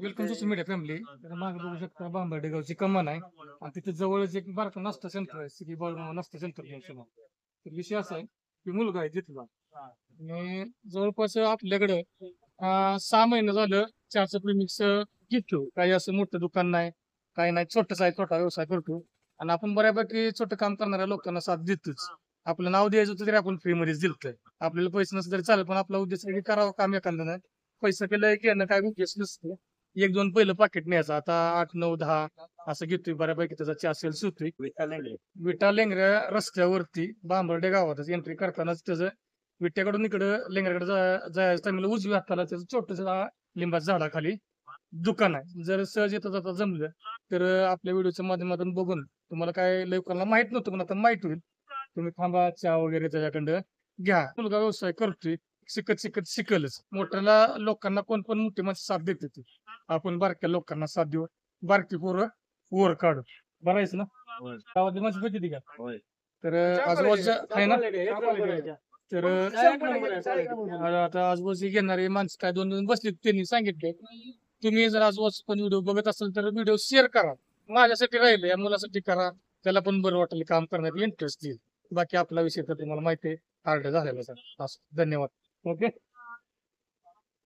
Welcome social media family. तर मागे बघू शकता बांबर्डे गावची कमान आहे आणि तिथे जवळच एक बारका नाश्ता सेंटर आहे, सिटी बॉल नाश्ता सेंटर म्हणून नाव. तर विषय असा आहे की मुलगा आहे तिथला आणि जवळपास आपल्याकडं 6 महिने झालं चहाचं प्रीमिक्स घेतो. काही असं मोठं दुकान नाही, काही नाही, छोटंच आहे, छोटा व्यवसाय करतो आणि आपण बऱ्यापैकी छोटं काम करणाऱ्या लोकांना साथ देतोच. आपलं नाव द्यायचं होतं तरी आपण फ्रीमध्येच दिलतोय. आपल्याला पैसे नसले तरी चालेल, पण आपला उद्देश आहे की करावं काम एखादं. पैसा केलं घेणं काय उद्देश नसतो. एक दोन पहिलं पाकिट न्यायचं, आता 8 9 10 असं घेतोय. बऱ्यापैकी त्याचा चहा सेल्स होतोय. विटा लेंगऱ्या रस्त्यावरती बांबर्डे गावातच एंट्री करतानाच त्याचं विट्याकडून इकडं लेंगऱ्याकडे जायचं टाइमला उजव्या हाताला त्याचं छोटस लिंबाच्या झाडाखाली दुकान आहे. जर सहज येता जाता जमलं तर आपल्या व्हिडिओच्या माध्यमातून बघून तुम्हाला काय लोकांना माहित नव्हतं पण आता माहित होईल. तुम्ही थांबा, चहा वगैरे त्याच्याकडं घ्या. मुलगा व्यवसाय करतोय, शिकत शिकत शिकलच. मोठ्याला लोकांना कोण पण मोठी माणसं साथ देते ती, आपण बारक्या लोकांना साथ देऊ. बारकी पोरं वर काढू. बरायच ना गावातली माणसं भेटते का? तर आजूबाजूच्या आहे ना. तर आता आजूबाजू घेणारे माणसं काय दोन दोन बसले, त्यांनी सांगितले तुम्ही जर आजूबाजू पण व्हिडिओ बघत असाल तर व्हिडिओ शेअर करा. माझ्यासाठी राहिले, या मुलासाठी करा, त्याला पण बरं वाटेल, काम करण्यात इंटरेस्ट येईल. बाकी आपला विषय तर तुम्हाला माहिती आहे, हार्ड झालेला. असं धन्यवाद. ओके.